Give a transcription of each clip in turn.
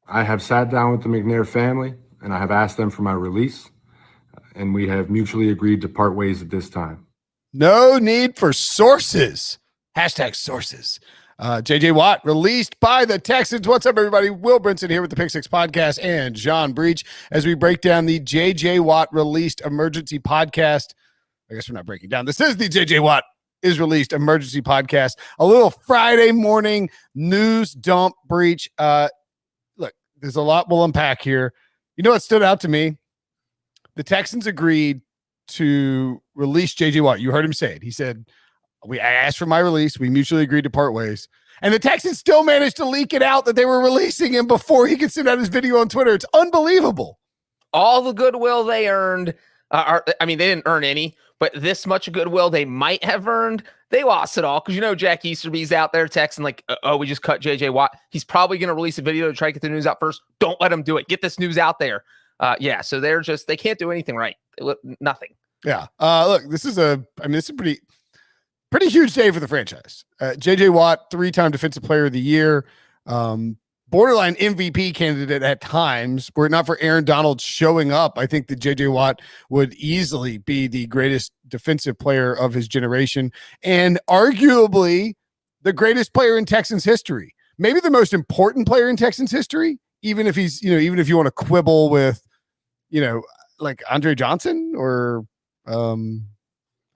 I have sat down with the McNair family and I have asked them for my release, and we have mutually agreed to part ways at this time. No need for sources. Hashtag sources. J.J. Watt released by the Texans. What's up, everybody? Will Brinson here with the Pick Six Podcast and John Breech as we break down the J.J. Watt released emergency podcast. I guess we're not breaking down. This is the J.J. Watt is released emergency podcast. A little Friday morning news dump, Breech. Look, there's a lot we'll unpack here. You know what stood out to me? The Texans agreed to release J.J. Watt. You heard him say it. He said, I asked for my release. We mutually agreed to part ways. And the Texans still managed to leak it out that they were releasing him before he could send out his video on Twitter. It's unbelievable. All the goodwill they earned, they didn't earn any, but this much goodwill they might have earned, they lost it all. Because, Jack Easterby's out there texting like, we just cut J.J. Watt. He's probably going to release a video to try to get the news out first. Don't let him do it. Get this news out there. So they can't do anything right. Nothing. Yeah. Look, this is a pretty huge day for the franchise. J.J. Watt, 3-time Defensive Player of the Year, borderline MVP candidate at times. Were it not for Aaron Donald showing up, I think that J.J. Watt would easily be the greatest defensive player of his generation and arguably the greatest player in Texans history. Maybe the most important player in Texans history, even if he's, even if you want to quibble with, like Andre Johnson or I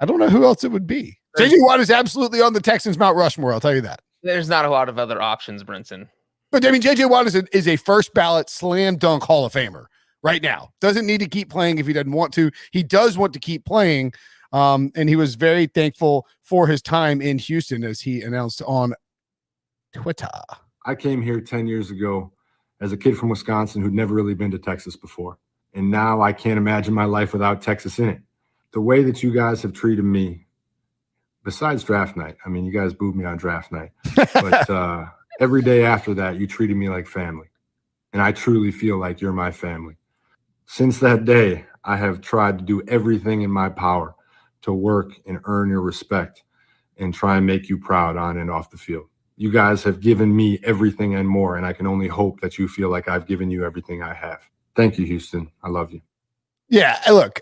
don't know who else it would be. J.J. Watt is absolutely on the Texans Mount Rushmore. I'll tell you that. There's not a lot of other options, Brinson. But J.J. Watt is a first ballot slam dunk Hall of Famer right now. Doesn't need to keep playing if he doesn't want to. He does want to keep playing. And he was very thankful for his time in Houston, as he announced on Twitter. I came here 10 years ago as a kid from Wisconsin who'd never really been to Texas before. And now I can't imagine my life without Texas in it. The way that you guys have treated me, besides draft night, you guys booed me on draft night, but every day after that, you treated me like family. And I truly feel like you're my family. Since that day, I have tried to do everything in my power to work and earn your respect and try and make you proud on and off the field. You guys have given me everything and more, and I can only hope that you feel like I've given you everything I have. Thank you, Houston. I love you. Yeah, look,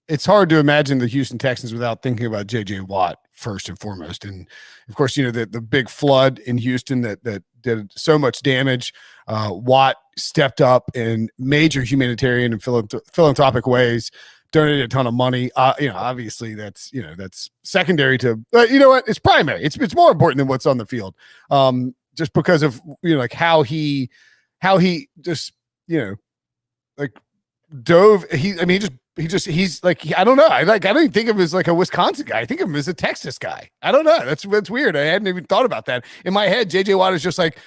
it's hard to imagine the Houston Texans without thinking about J.J. Watt first and foremost. And, of course, the big flood in Houston that did so much damage. Watt stepped up in major humanitarian and philanthropic ways, donated a ton of money. Obviously that's secondary to, you know what? It's primary. It's more important than what's on the field. Just because of, how he just, dove. He's like, I don't know. I don't even think of him as like a Wisconsin guy. I think of him as a Texas guy. I don't know. That's weird. I hadn't even thought about that. In my head, J.J. Watt is just like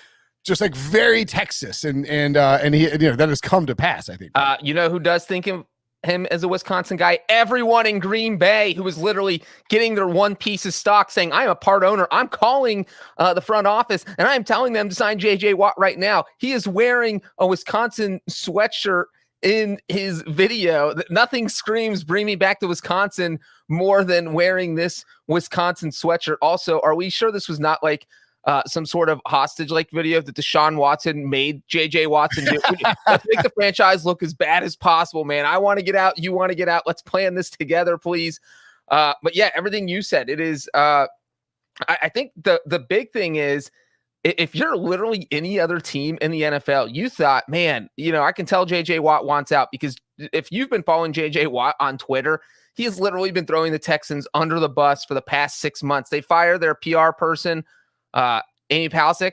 very Texas, and he, that has come to pass, I think. You know who does think of him as a Wisconsin guy? Everyone in Green Bay who was literally getting their one piece of stock saying, I'm a part owner. I'm calling the front office and I'm telling them to sign J.J. Watt right now. He is wearing a Wisconsin sweatshirt in his video. Nothing screams bring me back to Wisconsin more than wearing this Wisconsin sweatshirt. Also, are we sure this was not like some sort of hostage-like video that Deshaun Watson made J.J. Watson do? Let's make the franchise look as bad as possible, man. I want to get out. You want to get out. Let's plan this together, please. But yeah, everything you said, it is. I think the big thing is, if you're literally any other team in the NFL, you thought, man, I can tell J.J. Watt wants out, because if you've been following J.J. Watt on Twitter, he has literally been throwing the Texans under the bus for the past 6 months. They fired their PR person, Amy Palcic.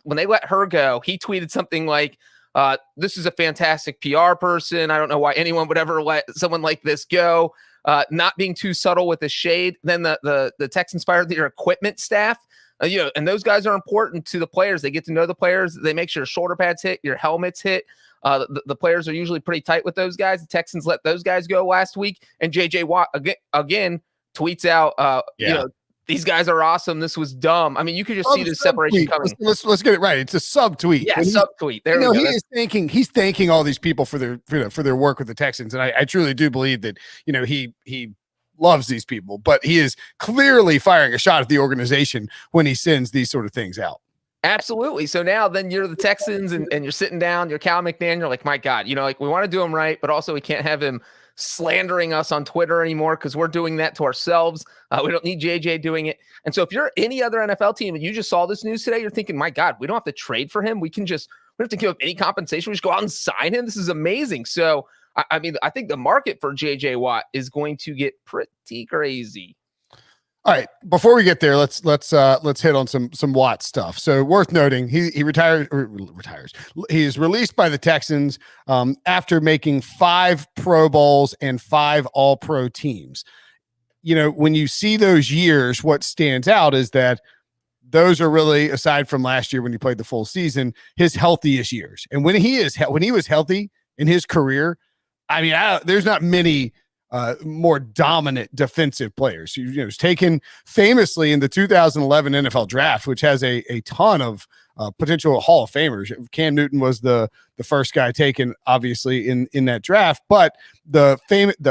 When they let her go, he tweeted something like, this is a fantastic PR person. I don't know why anyone would ever let someone like this go. Not being too subtle with the shade. Then the Texans fired their equipment staff. And those guys are important to the players. They get to know the players. They make sure your shoulder pads hit, your helmets hit. The players are usually pretty tight with those guys. The Texans let those guys go last week. And J.J. Watt, again tweets out, these guys are awesome. This was dumb. You could just see the separation coming. Let's get it right. It's a subtweet. Yeah, subtweet. There we go. He's thanking all these people for their work with the Texans. And I truly do believe that, he loves these people, but he is clearly firing a shot at the organization when he sends these sort of things out. Absolutely. So now then you're the Texans and you're sitting down, you're Cal McNair, you're like, my God, like we want to do him right, but also we can't have him slandering us on Twitter anymore because we're doing that to ourselves. We don't need JJ doing it. And so if you're any other NFL team and you just saw this news today, you're thinking, my God, we don't have to trade for him. We don't have to give up any compensation. We just go out and sign him. This is amazing. So, I mean, I think the market for JJ Watt is going to get pretty crazy. All right, before we get there, let's hit on some Watt stuff. So worth noting, he retires. He is released by the Texans after making 5 Pro Bowls and 5 All-Pro teams. When you see those years, what stands out is that those are really, aside from last year when he played the full season, his healthiest years. And when he was healthy in his career, I mean, there's not many more dominant defensive players. He was taken famously in the 2011 NFL draft, which has a ton of potential Hall of Famers. Cam Newton was the first guy taken, obviously, in that draft. But the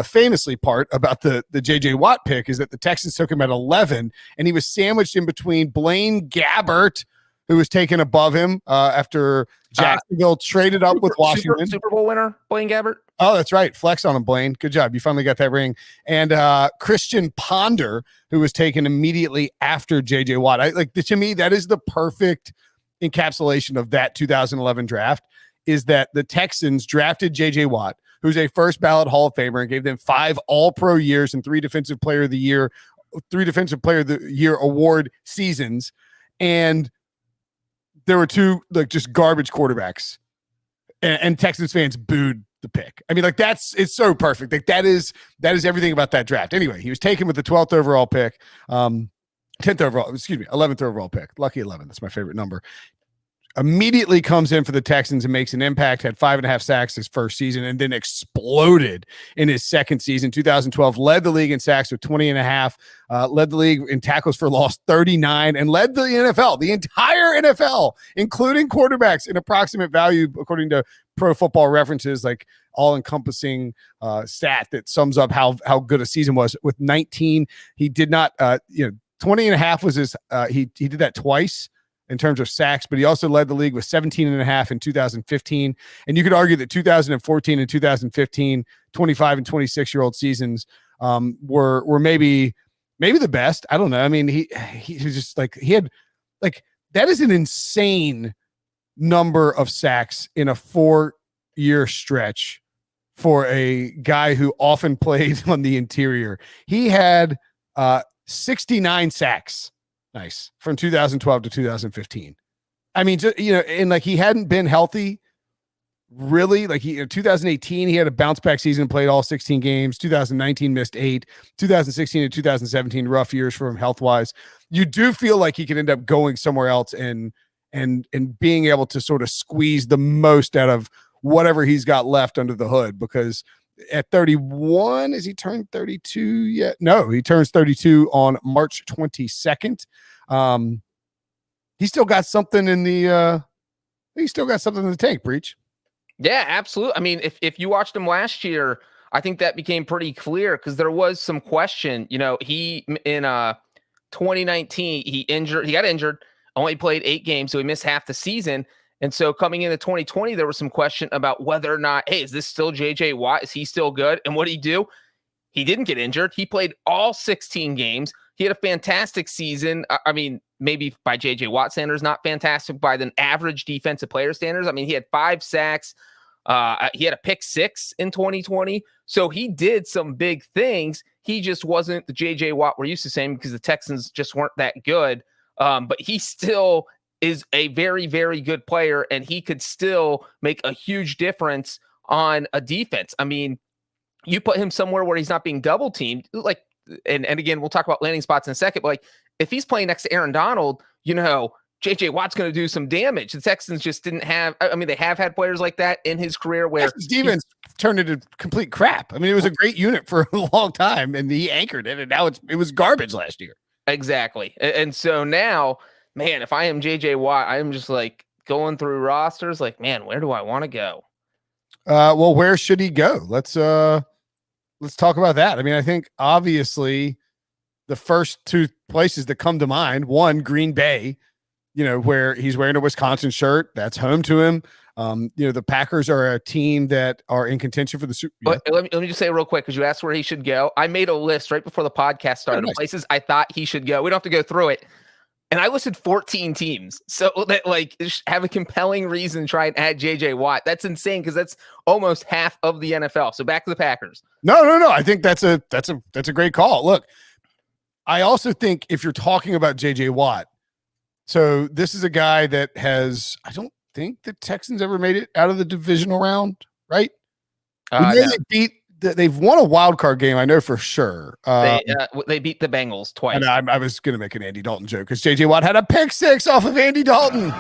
famously part about the J.J. Watt pick is that the Texans took him at 11, and he was sandwiched in between Blaine Gabbert, who was taken above him after Jacksonville traded up with Washington. Super Bowl winner, Blaine Gabbert. Oh, that's right. Flex on him, Blaine. Good job. You finally got that ring. And Christian Ponder, who was taken immediately after J.J. Watt. To me, that is the perfect encapsulation of that 2011 draft, is that the Texans drafted J.J. Watt, who's a first ballot Hall of Famer, and gave them 5 All-Pro years and 3 Defensive Player of the Year award seasons. And there were 2 just garbage quarterbacks, and Texans fans booed the pick. I mean, it's so perfect. That is everything about that draft. Anyway, he was taken with the 12th overall pick, 11th overall pick. Lucky 11. That's my favorite number. Immediately comes in for the Texans and makes an impact, had 5.5 sacks his first season, and then exploded in his second season. 2012, led the league in sacks with 20.5, led the league in tackles for loss 39, and led the entire NFL, including quarterbacks, in approximate value, according to Pro Football References, all-encompassing stat that sums up how good a season was. With 19, he did not, 20.5 was his, he did that twice in terms of sacks, but he also led the league with 17.5 in 2015. And you could argue that 2014 and 2015, 25 and 26-year-old seasons were maybe the best. I don't know. I mean, he was just that is an insane number of sacks in a 4-year stretch for a guy who often played on the interior. He had 69 sacks. Nice. From 2012 to 2015. I mean, and he hadn't been healthy really. 2018, he had a bounce back season, played all 16 games. 2019 missed 8. 2016 and 2017, rough years for him health wise. You do feel like he could end up going somewhere else and being able to sort of squeeze the most out of whatever he's got left under the hood, because at 31, has he turned 32 yet? No, he turns 32 on March 22nd. He's still got something in the tank, Breech. Yeah, absolutely. I mean, if you watched him last year, I think that became pretty clear, because there was some question. He in 2019, he got injured, only played 8 games, so he missed half the season. And so coming into 2020, there was some question about whether or not, hey, is this still J.J. Watt? Is he still good? And what did he do? He didn't get injured. He played all 16 games. He had a fantastic season. I mean, maybe by J.J. Watt standards, not fantastic by the average defensive player standards. I mean, he had 5 sacks. He had a pick 6 in 2020. So he did some big things. He just wasn't the J.J. Watt we're used to saying, because the Texans just weren't that good. But he still is a very, very good player, and he could still make a huge difference on a defense. I mean, you put him somewhere where he's not being double teamed, and again, we'll talk about landing spots in a second, but if he's playing next to Aaron Donald, J.J. Watt's going to do some damage. The Texans just didn't have, they have had players like that in his career where Stevens turned into complete crap. I mean, it was a great unit for a long time, and he anchored it, and now it was garbage last year. Exactly. And so now, man, if I am J.J. Watt, I'm just going through rosters, man, where do I want to go? Well, where should he go? Let's talk about that. I mean, I think obviously the first 2 places that come to mind, one, Green Bay, where he's wearing a Wisconsin shirt. That's home to him. The Packers are a team that are in contention for the Super Bowl. Let me just say real quick, because you asked where he should go. I made a list right before the podcast started of places I thought he should go. We don't have to go through it. And I listed 14 teams. So that have a compelling reason to try and add JJ Watt. That's insane because that's almost half of the NFL. So back to the Packers. No. I think that's a great call. Look, I also think if you're talking about JJ Watt, so this is a guy that I don't think the Texans ever made it out of the divisional round, right? No. They've won a wild card game, I know for sure. They beat the Bengals twice. And I was going to make an Andy Dalton joke because JJ Watt had a pick six off of Andy Dalton.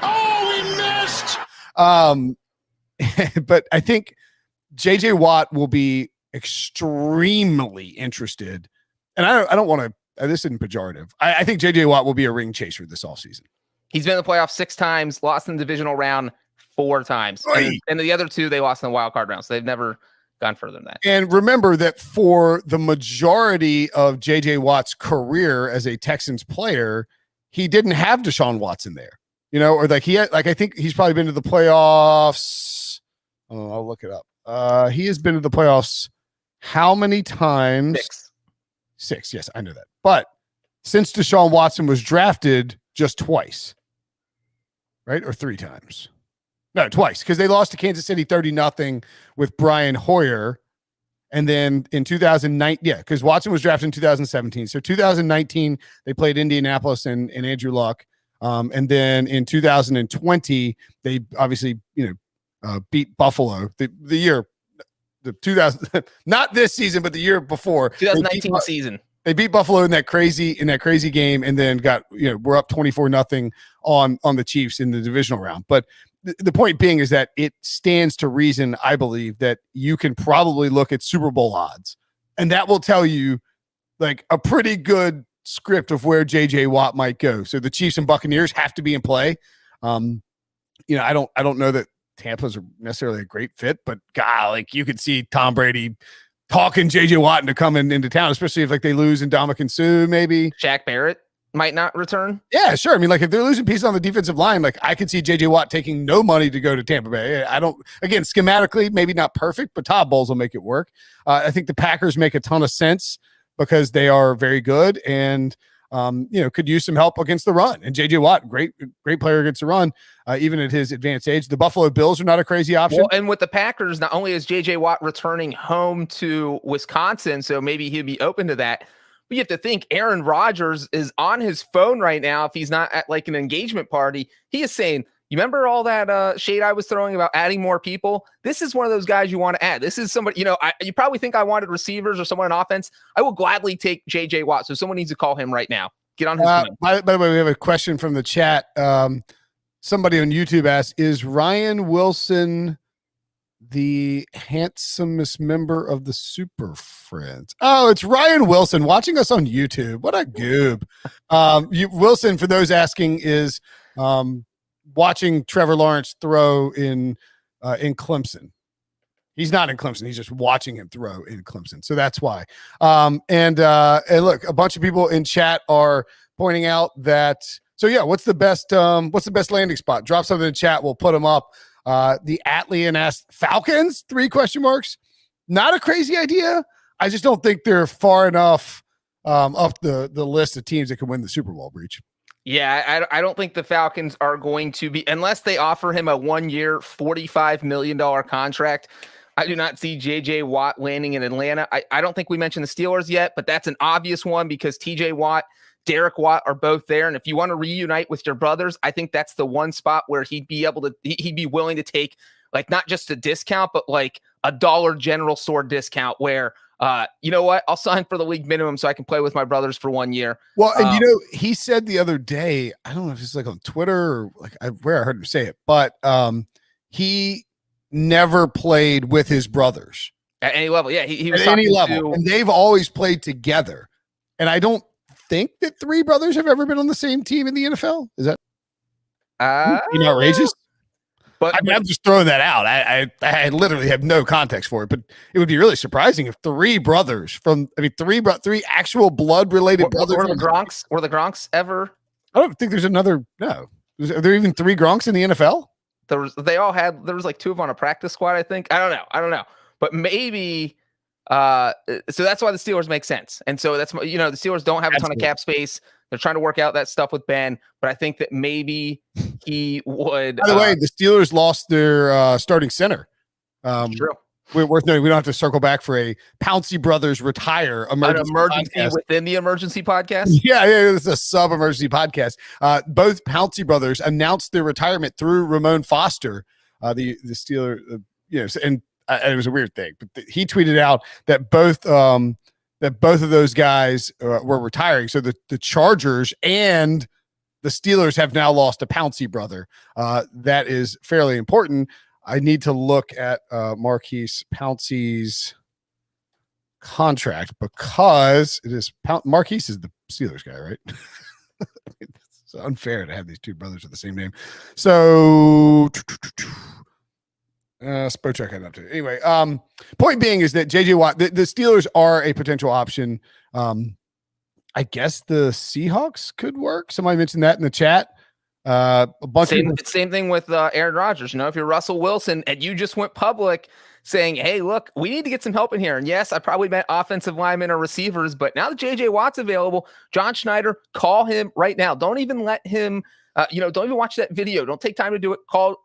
Oh, he missed. But I think JJ Watt will be extremely interested. And I don't want to, this isn't pejorative. I think JJ Watt will be a ring chaser this offseason. He's been in the playoffs 6 times, lost in the divisional round 4 times. And the other 2, they lost in the wild card round. So they've never gone further than that. And remember that for the majority of JJ Watt's career as a Texans player, he didn't have Deshaun Watson there, or I think he's probably been to the playoffs. Oh, I'll look it up. He has been to the playoffs how many times? 6. Yes, I know that. But since Deshaun Watson was drafted, just twice, right? Or 3 times. No, twice, because they lost to Kansas City 30-0 with Brian Hoyer. And then in 2009, because Watson was drafted in 2017. So 2019, they played Indianapolis and Andrew Luck. And then in 2020, they obviously, beat Buffalo the year, the 2000, not this season, but the year before. 2019 season. They beat Buffalo in that crazy game, and then we're up 24-0 on the Chiefs in the divisional round. But the point being is that it stands to reason, I believe, that you can probably look at Super Bowl odds, and that will tell you a pretty good script of where JJ Watt might go. So the Chiefs and Buccaneers have to be in play. I don't know that Tampa's necessarily a great fit, but God, you could see Tom Brady talking JJ Watt into coming into town, especially if they lose in Ndamukong Suh, maybe. Shaq Barrett might not return. Yeah, sure. I mean, if they're losing pieces on the defensive line, I could see JJ Watt taking no money to go to Tampa Bay. Again, schematically, maybe not perfect, but Todd Bowles will make it work. I think the Packers make a ton of sense because they are very good and, could use some help against the run. And JJ Watt, great player against the run, even at his advanced age. The Buffalo Bills are not a crazy option. Well, and with the Packers, not only is JJ Watt returning home to Wisconsin, so maybe he'd be open to that. But you have to think Aaron Rodgers is on his phone right now. If he's not at an engagement party, he is saying, you remember all that shade I was throwing about adding more people? This is one of those guys you want to add. This is somebody, you probably think I wanted receivers or someone on offense. I will gladly take JJ Watt. So someone needs to call him right now. Get on his phone. By the way, we have a question from the chat. Somebody on YouTube asked, is Ryan Wilson the handsomest member of the Super Friends? Oh, it's Ryan Wilson watching us on YouTube. What a goob. Wilson, for those asking, is watching Trevor Lawrence throw in Clemson. He's not in Clemson. He's just watching him throw in Clemson. So that's why. And look, a bunch of people in chat are pointing out that. So yeah, what's the best landing spot? Drop something in chat. We'll put them up. The Atlian asked Falcons, 3 question marks. Not a crazy idea. I just don't think they're far enough up the list of teams that can win the Super Bowl. Breach. Yeah, I don't think the Falcons are going to be, unless they offer him a 1-year, $45 million contract. I do not see JJ Watt landing in Atlanta. I don't think we mentioned the Steelers yet, but that's an obvious one because TJ Watt, Derek Watt are both there. And if you want to reunite with your brothers, I think that's the one spot where he'd be willing to take not just a discount, but a Dollar General store discount where, you know what, I'll sign for the league minimum so I can play with my brothers for 1 year. Well, and he said the other day, I don't know if it's on Twitter or where I heard him say it, but he never played with his brothers at any level. Yeah, he was at any level, and they've always played together. And I don't think that 3 brothers have ever been on the same team in the NFL. Is that outrageous? But I'm just throwing that out. I literally have no context for it, but it would be really surprising if 3 brothers three actual blood related brothers. Were the Gronks ever I don't think there's another. No, are there even 3 Gronks in the NFL? There was like 2 of them on a practice squad, I think. I don't know. But maybe so that's why the Steelers make sense. And so that's, the Steelers don't have a ton of cap space. They're trying to work out that stuff with Ben, but I think that maybe he would. By the way, the Steelers lost their starting center. True. Worth noting, we don't have to circle back for a Pouncey Brothers retire emergency podcast. Within the emergency podcast. Yeah, it's a sub emergency podcast. Both Pouncey Brothers announced their retirement through Ramon Foster, the Steeler. And it was a weird thing, but he tweeted out that both of those guys were retiring. So the Chargers and the Steelers have now lost a Pouncey brother. That is fairly important. I need to look at Marquise Pouncey's contract because it is Marquise is the Steelers guy, right? It's unfair to have these 2 brothers with the same name. So Spotrac had up to it. Anyway, point being is that JJ Watt, the Steelers are a potential option. I guess the Seahawks could work. Somebody mentioned that in the chat. Same thing with Aaron Rodgers. If you're Russell Wilson and you just went public saying, hey, look, we need to get some help in here. And yes, I probably meant offensive linemen or receivers, but now that JJ Watt's available, John Schneider, call him right now. Don't even let him, don't even watch that video. Don't take time to do it. Call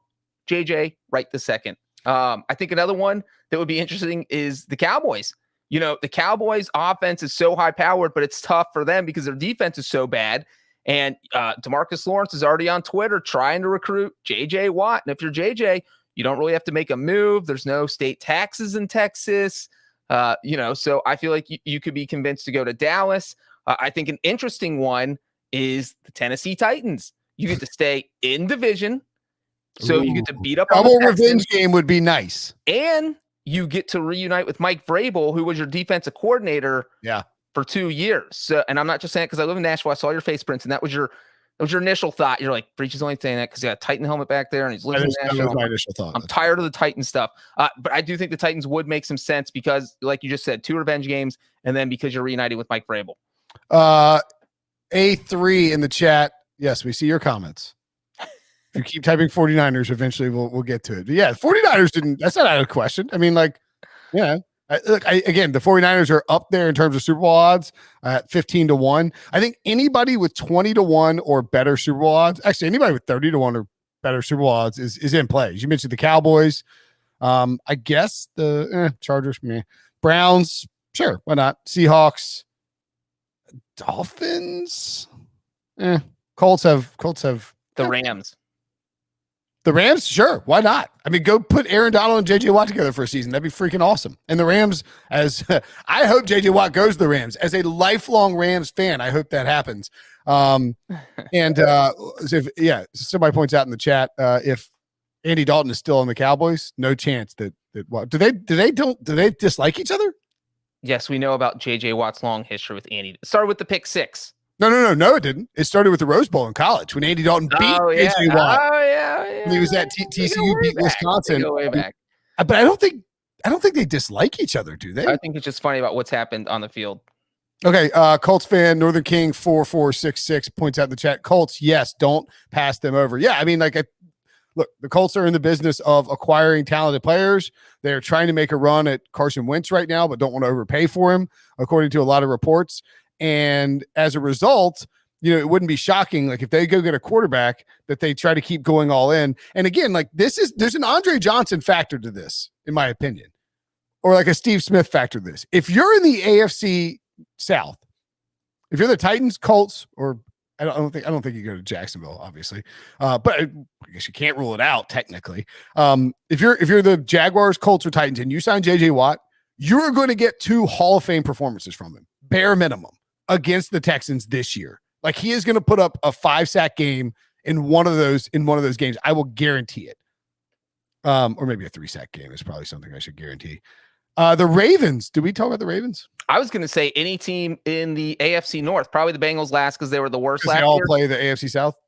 JJ right this second. I think another one that would be interesting is the Cowboys. The Cowboys offense is so high powered, but it's tough for them because their defense is so bad. And DeMarcus Lawrence is already on Twitter trying to recruit JJ Watt. And if you're JJ, you don't really have to make a move. There's no state taxes in Texas. So I feel like you could be convinced to go to Dallas. I think an interesting one is the Tennessee Titans. You get to stay in division. So you get to beat up on the revenge game would be nice. And you get to reunite with Mike Vrabel, who was your defensive coordinator. Yeah. For 2 years. So, and I'm not just saying it because I live in Nashville. I saw your face prints, and that was your initial thought. You're like, Breech is only saying that because he got a Titan helmet back there and he's living in Nashville. That was my initial thought. I'm tired of the Titan stuff. But I do think the Titans would make some sense because, like you just said, 2 revenge games, and then because you're reuniting with Mike Vrabel. A3 in the chat. Yes, we see your comments. If you keep typing 49ers, eventually we'll get to it. But yeah, 49ers that's not out of question. I mean, yeah. Again, the 49ers are up there in terms of Super Bowl odds at 15-1. I think anybody with 20-1 or better Super Bowl odds, actually anybody with 30-1 or better Super Bowl odds is in play. As you mentioned the Cowboys. I guess the Chargers, Browns, sure, why not? Seahawks, Dolphins, Colts have the Rams. The Rams, sure. Why not? I mean, go put Aaron Donald and JJ Watt together for a season. That'd be freaking awesome. And the Rams, I hope JJ Watt goes to the Rams. As a lifelong Rams fan, I hope that happens. Somebody points out in the chat, if Andy Dalton is still on the Cowboys, no chance that do they dislike each other? Yes, we know about JJ Watt's long history with Andy. It started with the pick 6. No, it didn't. It started with the Rose Bowl in college when Andy Dalton beat JJ Watt. Oh yeah. When he was at TCU, beat Wisconsin. Go way back. But I don't think they dislike each other, do they? I think it's just funny about what's happened on the field. Okay, Colts fan Northern King 4466 points out in the chat. Colts, yes, don't pass them over. Yeah, I mean, look, the Colts are in the business of acquiring talented players. They're trying to make a run at Carson Wentz right now, but don't want to overpay for him, according to a lot of reports. And as a result, it wouldn't be shocking, if they go get a quarterback, that they try to keep going all in. And again, there's an Andre Johnson factor to this, in my opinion, or a Steve Smith factor to this. If you're in the AFC South, if you're the Titans, Colts, or I don't think you go to Jacksonville, obviously, but I guess you can't rule it out technically. If you're the Jaguars, Colts, or Titans, and you sign JJ Watt, you're going to get 2 Hall of Fame performances from him, bare minimum, against the Texans this year. He is going to put up a 5-sack game in one of those games. I will guarantee it. Or maybe a 3-sack game is probably something I should guarantee. The Ravens. Did we talk about the Ravens? I was going to say any team in the AFC North, probably the Bengals last because they were the worst last year. They all play the AFC South.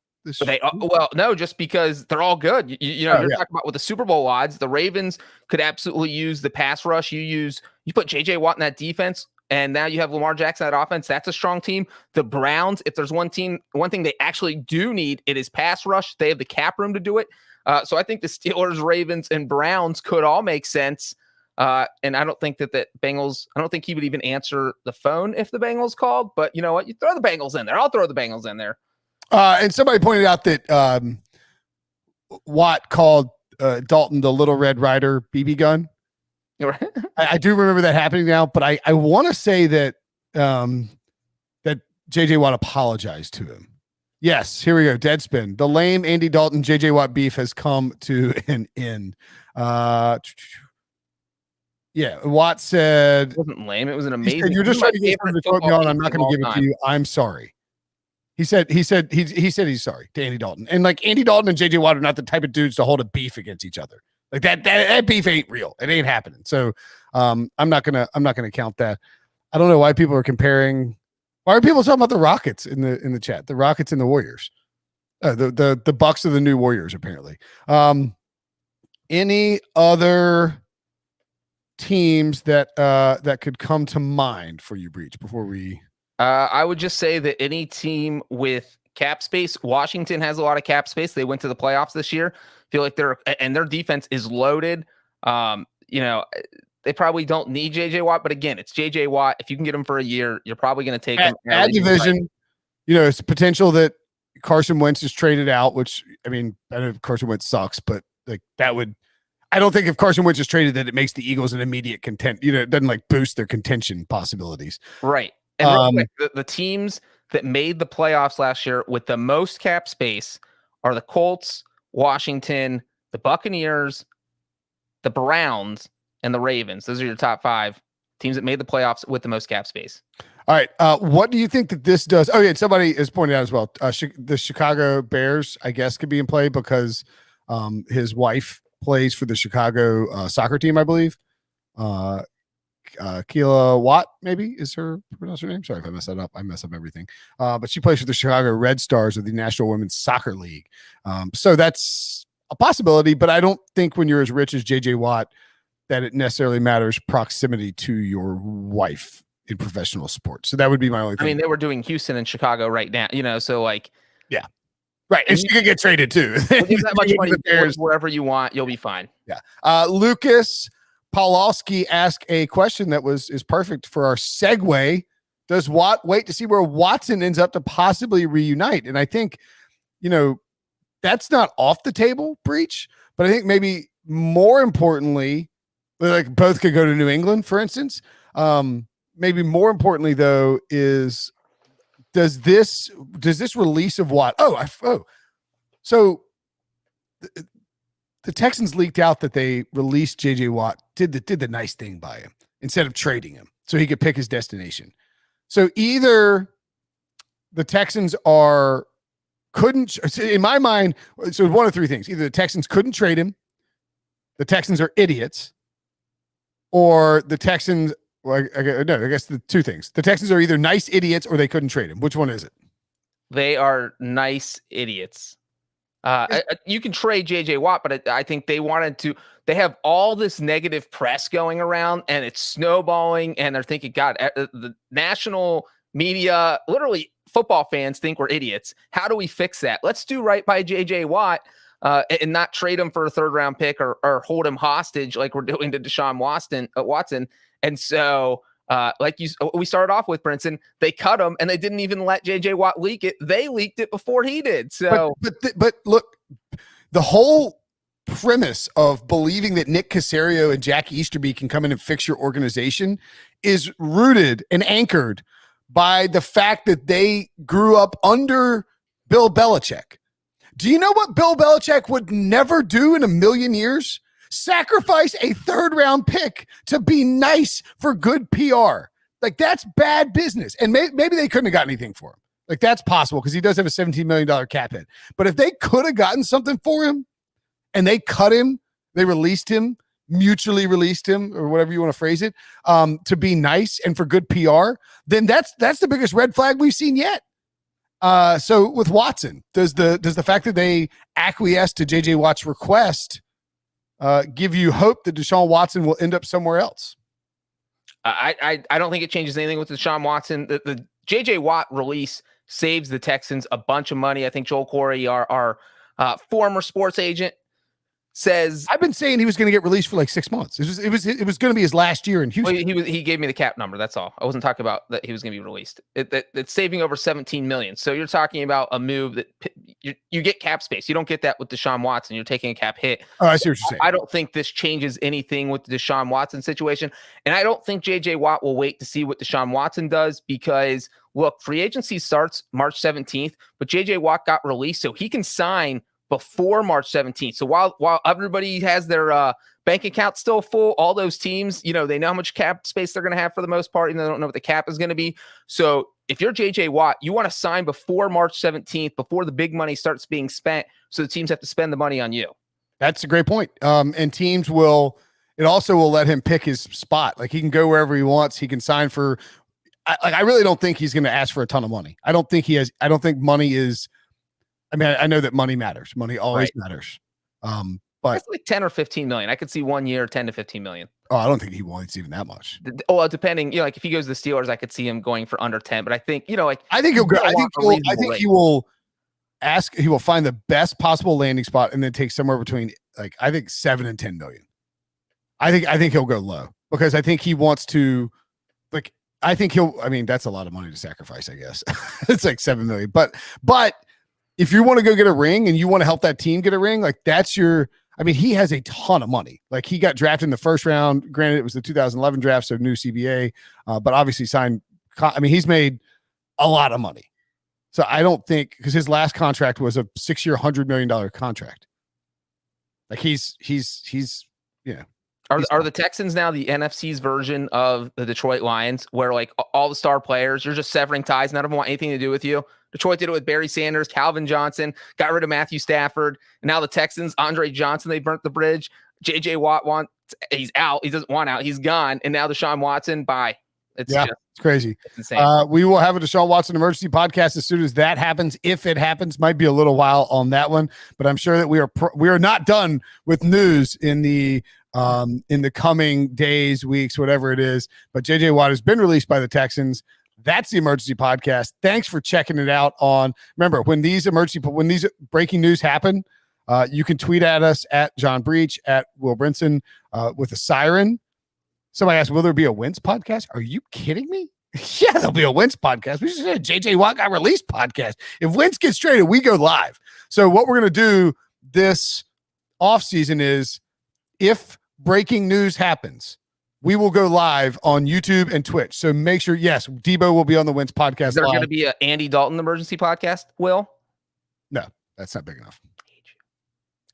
No, just because they're all good. You're talking about with the Super Bowl odds, the Ravens could absolutely use the pass rush. You put JJ Watt in that defense. And now you have Lamar Jackson at offense. That's a strong team. The Browns, if there's one thing they actually do need, it is pass rush. They have the cap room to do it. So I think the Steelers, Ravens, and Browns could all make sense. And I don't think that the Bengals, I don't think he would even answer the phone if the Bengals called. But you know what? You throw the Bengals in there. I'll throw the Bengals in there. And somebody pointed out that Watt called Dalton the Little Red Rider BB gun. I do remember that happening now, but I want to say that that JJ Watt apologized to him. Yes, here we go. Deadspin. The lame Andy Dalton JJ Watt beef has come to an end. Yeah, Watt said it wasn't lame. It was an amazing. You're just trying to get to quote me on. I'm not going to give it to you. I'm sorry. He said he's sorry to Andy Dalton. And like Andy Dalton and JJ Watt are not the type of dudes to hold a beef against each other. Like that beef ain't real. It ain't happening. So I'm not gonna count that. I don't know why people are comparing. Why are people talking about the Rockets in the chat? The Rockets and the Warriors. The Bucks are the new Warriors, apparently. Any other teams that could come to mind for you, Breech, before we I would just say that any team with cap space, Washington has a lot of cap space. They went to the playoffs this year. Feel like their defense is loaded. They probably don't need JJ Watt, but again, it's JJ Watt. If you can get him for a year, you're probably going to take him. At division, it's potential that Carson Wentz is traded out, which I mean, I know Carson Wentz sucks, but like that would, I don't think if Carson Wentz is traded that it makes the Eagles an immediate content. It doesn't like boost their contention possibilities. Right. And real quick, the teams that made the playoffs last year with the most cap space are the Colts, Washington, the Buccaneers, the Browns, and the Ravens. Those are your top 5 teams that made the playoffs with the most cap space. All right. What do you think that this does? Oh, yeah. Somebody has pointed out as well. The Chicago Bears, I guess, could be in play because his wife plays for the Chicago soccer team, I believe. Keila Watt, maybe is her pronounce her name. Sorry if I mess that up. I mess up everything. But she plays for the Chicago Red Stars of the National Women's Soccer League. So that's a possibility, but I don't think when you're as rich as JJ Watt that it necessarily matters proximity to your wife in professional sports. So that would be my only thing. I mean, they were doing Houston and Chicago right now, so like, yeah. Right. And she could get traded too. Give that much money wherever you want, you'll be fine. Yeah. Lucas Pawlowski asked a question that is perfect for our segue. Does Watt wait to see where Watson ends up to possibly reunite? And I think, that's not off the table, Breech, but I think maybe more importantly, like both could go to New England, for instance. Maybe more importantly, though, is does this release of Watt? So the Texans leaked out that they released JJ Watt, did the nice thing by him instead of trading him so he could pick his destination. So either the Texans in my mind, so one of 3 things. Either the Texans couldn't trade him, the Texans are idiots, or the Texans, I guess the 2 things. The Texans are either nice idiots or they couldn't trade him. Which one is it? They are nice idiots. You can trade JJ Watt, but I think they have all this negative press going around and it's snowballing and they're thinking, God, the national media, literally football fans think we're idiots. How do we fix that? Let's do right by JJ Watt and not trade him for a 3rd round pick or hold him hostage like we're doing to Deshaun Watson. And so we started off with, Brinson, they cut him and they didn't even let JJ Watt leak it. They leaked it before he did. So, but look, the whole premise of believing that Nick Caserio and Jack Easterby can come in and fix your organization is rooted and anchored by the fact that they grew up under Bill Belichick. Do you know what Bill Belichick would never do in a million years? Sacrifice a 3rd round pick to be nice for good PR. Like that's bad business. And maybe they couldn't have got anything for him. Like that's possible because he does have a $17 million cap hit. But if they could have gotten something for him and they cut him, they released him, mutually released him, or whatever you want to phrase it, to be nice and for good PR, then that's the biggest red flag we've seen yet. So with Watson, does the fact that they acquiesced to JJ Watt's request give you hope that Deshaun Watson will end up somewhere else? I don't think it changes anything with Deshaun Watson. The J.J. Watt release saves the Texans a bunch of money. I think Joel Corey, our former sports agent, says I've been saying he was going to get released for like 6 months. It was going to be his last year in Houston. Well, he gave me the cap number. That's all. I wasn't talking about that he was going to be released. It's saving over $17 million. So you're talking about a move that you get cap space. You don't get that with Deshaun Watson. You're taking a cap hit. Oh, I see what you're saying. I don't think this changes anything with the Deshaun Watson situation, and I don't think J.J. Watt will wait to see what Deshaun Watson does because look, free agency starts March 17th, but J.J. Watt got released, so he can sign before March 17th. So while everybody has their bank account still full, all those teams, they know how much cap space they're going to have for the most part, and they don't know what the cap is going to be. So if you're JJ Watt, you want to sign before March 17th, before the big money starts being spent, so the teams have to spend the money on you. That's a great point. And teams it also will let him pick his spot. Like he can go wherever he wants. He can sign for, I really don't think he's going to ask for a ton of money. I don't think money is, I know that money matters. Money always matters. But it's like 10 or 15 million. I could see 1 year, 10 to 15 million. Oh, I don't think he wants even that much. Well, depending, like if he goes to the Steelers, I could see him going for under 10, but I think, I think he'll go. I think he will ask, he will find the best possible landing spot and then take somewhere between I think 7 and 10 million. I think he'll go low because I think he wants to that's a lot of money to sacrifice, I guess. It's like 7 million. But if you want to go get a ring and you want to help that team get a ring, he has a ton of money. Like he got drafted in the first round. Granted, it was the 2011 draft, so new CBA, but obviously he's made a lot of money. So I don't think, because his last contract was a 6-year, $100 million contract. Like he's Are the Texans now the NFC's version of the Detroit Lions, where like all the star players, you're just severing ties, none of them want anything to do with you? Detroit did it with Barry Sanders, Calvin Johnson, got rid of Matthew Stafford, and now the Texans, Andre Johnson, they burnt the bridge. J.J. Watt he's out. He doesn't want out. He's gone. And now Deshaun Watson, bye. It's crazy. It's insane. We will have a Deshaun Watson emergency podcast as soon as that happens. If it happens, might be a little while on that one, but I'm sure that we are not done with news in the coming days, weeks, whatever it is. But JJ Watt has been released by the Texans. That's the emergency podcast. Thanks for checking it out. Remember, when these breaking news happen, you can tweet at us at John Breech, at Will Brinson, with a siren. Somebody asked, will there be a Wentz podcast? Are you kidding me? Yeah, there'll be a Wentz podcast. We just said JJ Watt got released podcast. If Wentz gets traded, we go live. So what we're going to do this offseason is, if breaking news happens, we will go live on YouTube and Twitch. So make sure, yes, Debo will be on the Wentz podcast. Is there going to be an Andy Dalton emergency podcast, Will? No, that's not big enough.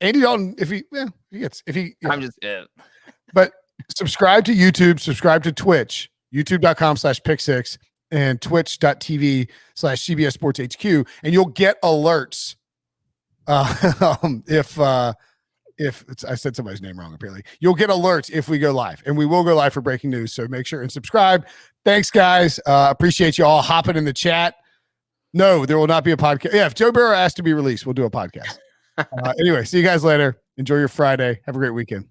Andy Dalton, but subscribe to YouTube, subscribe to Twitch, youtube.com/pick6 and twitch.tv/CBS Sports HQ, and you'll get alerts. If I said somebody's name wrong, apparently you'll get alerts if we go live, and we will go live for breaking news. So make sure and subscribe. Thanks, guys. Appreciate you all hopping in the chat. No, there will not be a podcast. Yeah, if Joe Burrow asked to be released, we'll do a podcast. Anyway, see you guys later. Enjoy your Friday. Have a great weekend.